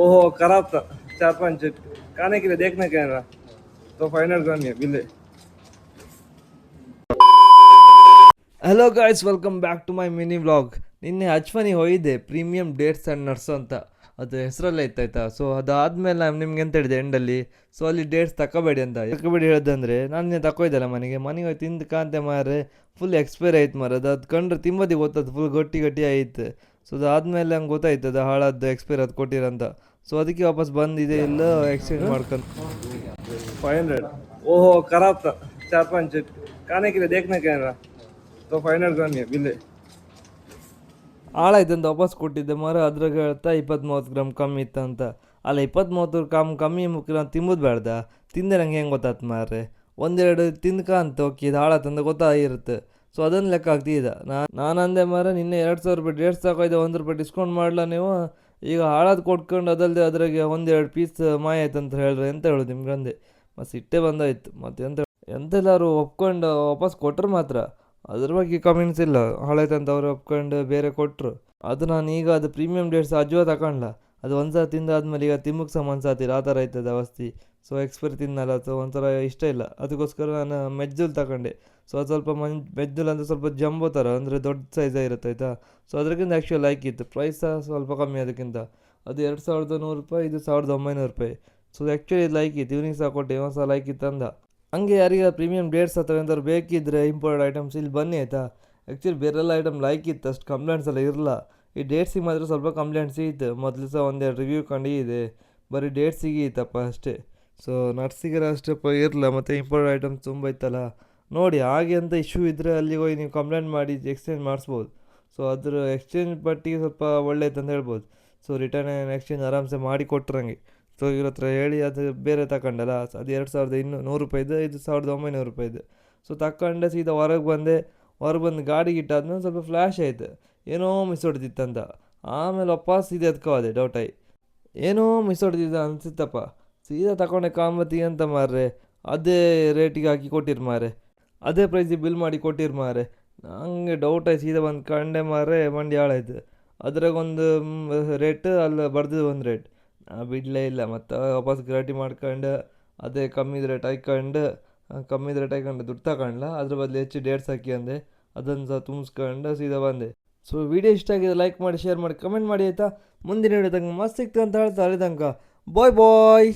ओहो खराब था। 4-5 खाने के लिए देखने का है ना, तो फाइनल करनी है bill. Hello guys, welcome back to my mini vlog. ನಿನ್ನೆ ಅಜ್ಫನಿ ಹೋಗಿದ್ದೆ, ಪ್ರೀಮಿಯಂ ಡೇಟ್ಸ್ ಆ್ಯಂಡ್ ನಟ್ಸ್ ಅಂತ, ಅದು ಹೆಸರಲ್ಲೇ ಇತ್ತಾಯ್ತಾ. ಸೊ ಅದಾದಮೇಲೆ ನಾನು ನಿಮ್ಗೆ ಎಂತ ಹೇಳಿದೆ ಎಂಡಲ್ಲಿ, ಸೊ ಅಲ್ಲಿ ಡೇಟ್ಸ್ ತಗೋಬೇಡಿ ಅಂತ. ತಗೋಬೇಡಿ ಹೇಳ್ದಂದ್ರೆ ನಾನು ತಗೋಯ್ದಲ್ಲ ಮನೆಗೆ ಹೋಗಿ ತಿಂದು ಕಾಂತೆ ಮಾರೆ, ಫುಲ್ ಎಕ್ಸ್ಪೈರ್ ಆಯ್ತು ಮಾರ. ಅದು ಕಂಡ್ರೆ ತಿಂಬದಿ ಗೊತ್ತದು, ಫುಲ್ ಗಟ್ಟಿ ಗಟ್ಟಿ ಆಯ್ತು. ಸೊ ಅದಾದಮೇಲೆ ಹಂಗೆ ಗೊತ್ತಾಯ್ತು ಅದು ಹಾಳಾದ್ದು, ಎಕ್ಸ್ಪೈರ್ ಅದು ಕೊಟ್ಟಿರಂತ. ಸೊ ಅದಕ್ಕೆ ವಾಪಸ್ ಬಂದಿದೆ, ಇಲ್ಲ ಎಕ್ಸ್ಚೇಂಜ್ ಮಾಡ್ಕೊಂಡು 500. ओहो खराब था। 4-5 खाने के लिए देखने का है ना, तो फाइनल करनी है बिल. ಹಾಳಾಯ್ತಂತ ವಾಪಸ್ ಕೊಟ್ಟಿದ್ದೆ ಮರ. ಅದ್ರಾಗ ಹೇಳ್ತಾ 20-30 ಗ್ರಾಮ್ ಕಮ್ಮಿ ಇತ್ತಂತ. ಅಲ್ಲ 20-30 ಗ್ರಾಮ್ ಕಮ್ಮಿ ಮುಖ್ಯ ತಿಂಬುದು ಬೇಡ್ದ, ತಿಂದೆ ನಂಗೆ ಹೆಂಗೆ ಗೊತ್ತಾಯ್ತು ಮಾರ್ರೆ. ಒಂದೆರಡು ತಿಂದ್ಕ ಅಂತ ಓಕೆ, ಇದು ಹಾಳಾತಂದ ಗೊತ್ತಾಗಿರುತ್ತೆ. ಸೊ ಅದನ್ನು ಲೆಕ್ಕ ಆಗ್ತಿದ್ದ. ನಾನು ಅಂದೆ ಮಾರ, ನಿನ್ನೆ 2,000 ರೂಪಾಯಿ ಡೇಟ್ಸ್ ತಗೋಯ್ದೆ, 1 ರೂಪಾಯಿ ಡಿಸ್ಕೌಂಟ್ ಮಾಡಲ ನೀವು, ಈಗ ಹಾಳಾದ ಕೊಟ್ಕೊಂಡು ಅದಲ್ಲದೆ ಅದ್ರಾಗೆ ಒಂದೆರಡು ಪೀಸ್ ಮಾಯ ಆಯ್ತು ಅಂತ ಹೇಳ್ರಿ ಅಂತ ಹೇಳೋದು ನಿಮ್ಗೆ ಅಂದೆ. ಮತ್ತು ಸಿಟ್ಟೆ ಬಂದಾಯ್ತು. ಮತ್ತು ಎಂತೆಲ್ಲರೂ ಒಪ್ಕೊಂಡು ವಾಪಸ್ ಕೊಟ್ಟರು ಮಾತ್ರ, ಅದ್ರ ಬಗ್ಗೆ ಕಮೆಂಟ್ಸ್ ಇಲ್ಲ. ಹಾಳಾಯ್ತಂತ ಅವ್ರು ಒಪ್ಕೊಂಡು ಬೇರೆ ಕೊಟ್ಟರು. ಅದು ನಾನು ಈಗ ಅದು ಪ್ರೀಮಿಯಂ ಡೇಟ್ಸ್ ಅಜ್ವ ತಗೊಂಡ್ಲ, ಅದು ಒಂದ್ಸಲ ತಿಂದಾದ್ಮೇಲೆ ಈಗ ತಿಮ್ಮಕ್ಕೆ ಸಹ ಮನ್ಸಾತಿಲ್ಲ, ಆ ಥರ ಆಯ್ತದ ಅವಸ್ಥೆ. ಸೊ ಎಕ್ಸ್ಪೈರಿ ತಿನ್ನಲ್ಲ, ಸೊ ಒಂಥರ ಇಷ್ಟ ಇಲ್ಲ. ಅದಕ್ಕೋಸ್ಕರ ನಾನು ಮೆಜ್ಜುಲ್ ತಗೊಂಡೆ. ಸೊ ಅದು ಸ್ವಲ್ಪ ಮೆಜ್ಜುಲ್ ಅಂದರೆ ಸ್ವಲ್ಪ ಜಂಬೋ ಥರ, ಅಂದರೆ ದೊಡ್ಡ ಸೈಜ್ ಇರುತ್ತೆ ಆಯಿತಾ. ಸೊ ಅದಕ್ಕಿಂತ ಆ್ಯಕ್ಚುಲಿ ಲೈಕ್ ಇತ್ತು, ಪ್ರೈಸ್ ಸಹ ಸ್ವಲ್ಪ ಕಮ್ಮಿ ಅದಕ್ಕಿಂತ. ಅದು 2,100 ರೂಪಾಯಿ, ಇದು 1,900 ರೂಪಾಯಿ. ಸೊ ಆ್ಯಕ್ಚುಲಿ ಲೈಕ್ ಇತ್ತು, ಇವ್ನಿಗೆ ಸಹ ಕೊಟ್ಟೆ, ಇವನು ಸಹ ಲೈಕ್ ಇತ್ತು ಅಂದ. ಹಂಗೆ ಯಾರಿಗೆ ಪ್ರೀಮಿಯಂ ಡೇಟ್ಸ್ ಅಥವಾ ಎಂಥವ್ರು ಬೇಕಿದ್ದರೆ ಇಂಪೋರ್ಟೆಡ್ ಐಟಮ್ಸ್ ಇಲ್ಲಿ ಬನ್ನಿ ಆಯಿತಾ. ಆ್ಯಕ್ಚುಲಿ ಬೇರೆಲ್ಲ ಐಟಮ್ ಲೈಕ್ ಇತ್ತು, ಅಷ್ಟು ಕಂಪ್ಲೇಂಟ್ಸ್ ಎಲ್ಲ ಇರಲ್ಲ. ಈ ಡೇಟ್ಸಿಗೆ ಮಾತ್ರ ಸ್ವಲ್ಪ ಕಂಪ್ಲೇಂಟ್ಸ್ ಇತ್ತು. ಮೊದಲು ಸಹ ಒಂದೆರಡು ರಿವ್ಯೂ ಕಂಡಿದೆ, ಬರೀ ಡೇಟ್ಸಿಗೆ ಇತ್ತಪ್ಪ ಅಷ್ಟೇ. ಸೊ ನಟ್ಸಿಗೆ ಅಷ್ಟಪ್ಪ ಇರಲ್ಲ, ಮತ್ತು ಇಂಪೋರ್ಟೆಡ್ ಐಟಮ್ಸ್ ತುಂಬ ಇತ್ತಲ್ಲ. ನೋಡಿ ಹಾಗೆ ಅಂತ ಇಶ್ಯೂ ಇದ್ದರೆ ಅಲ್ಲಿಗೆ ಹೋಗಿ ನೀವು ಕಂಪ್ಲೇಂಟ್ ಮಾಡಿ ಎಕ್ಸ್ಚೇಂಜ್ ಮಾಡಿಸ್ಬೋದು. ಸೊ ಅದ್ರ ಎಕ್ಸ್ಚೇಂಜ್ ಪಟ್ಟಿಗೆ ಸ್ವಲ್ಪ ಒಳ್ಳೆಯದು ಅಂತ ಹೇಳ್ಬೋದು. ಸೊ ರಿಟರ್ನ್ ಆ್ಯಂಡ್ ಎಕ್ಸ್ಚೇಂಜ್ ಆರಾಮ್ಸೆ ಮಾಡಿ ಕೊಟ್ರಂಗೆ. ಸೊ ಇವ್ರ ಹತ್ರ ಹೇಳಿ ಅದು ಬೇರೆ ತಗೊಂಡಲ್ಲ, ಅದು 2,200 ರೂಪಾಯಿದು, ಇದು 1,900 ರೂಪಾಯಿದು. ಸೊ ತಗೊಂಡೆ ಸೀದಾ ಹೊರಗೆ ಬಂದೆ. ಹೊರಗೆ ಬಂದು ಗಾಡಿಗೆ ಇಟ್ಟಾದ್ಮೇಲೆ ಸ್ವಲ್ಪ ಫ್ಲ್ಯಾಶ್ ಆಯಿತು, ಏನೋ ಮಿಸ್ ಹೊಡೆದಿತ್ತಂತ. ಆಮೇಲೆ ವಾಪಸ್ ಸೀದಾ ಎತ್ಕೋದೆ, ಡೌಟಾಗಿ ಏನೋ ಮಿಸ್ ಹೊಡೆದಿದ್ದ ಅನಿಸುತ್ತಪ್ಪ. ಸೀದಾ ತಗೊಂಡೆ ಕಾಂಬತ್ತಿ ಅಂತ ಮಾರ್ರೆ, ಅದೇ ರೇಟಿಗೆ ಹಾಕಿ ಕೊಟ್ಟಿರು ಮಾರೆ, ಅದೇ ಪ್ರೈಸಿಗೆ ಬಿಲ್ ಮಾಡಿ ಕೊಟ್ಟಿರು ಮಾರೆ. ನನಗೆ ಡೌಟಾಗಿ ಸೀದಾ ಬಂದು ಕಂಡೆ ಮಾರೆ, ಮಂಡಿ ಹಾಳಾಯ್ತು. ಅದ್ರಾಗ ಒಂದು ರೇಟ್, ಅಲ್ಲಿ ಬರ್ದಿದ್ದು ಒಂದು ರೇಟ್. ಬಿಡಲೇ ಇಲ್ಲ, ಮತ್ತು ವಾಪಸ್ ಗಲಾಟೆ ಮಾಡ್ಕೊಂಡು ಅದೇ ಕಮ್ಮಿದ ರೇಟ್ ಹಾಕ್ಕೊಂಡು ದುಡ್ಡು ತಗೊಂಡ್ಲ. ಅದ್ರ ಬದಲು ಹೆಚ್ಚು ಡೇಟ್ಸ್ ಹಾಕಿ ಅಂದೆ, ಅದನ್ನು ಸಹ ತುಂಬಿಸ್ಕೊಂಡು ಸೀದಾ ಬಂದೆ. ಸೊ ವಿಡಿಯೋ ಇಷ್ಟ ಆಗಿದೆ, ಲೈಕ್ ಮಾಡಿ, ಶೇರ್ ಮಾಡಿ, ಕಮೆಂಟ್ ಮಾಡಿ ಆಯಿತಾ. ಮುಂದಿನ ವಿಡಿಯೋ ತನಕ ಮಸ್ತ್ ಸಿಗ್ತದೆ ಅಂತ ಹೇಳ್ತಾ ಅಲ್ಲಿ ತನಕ ಬಾಯ್ ಬಾಯ್.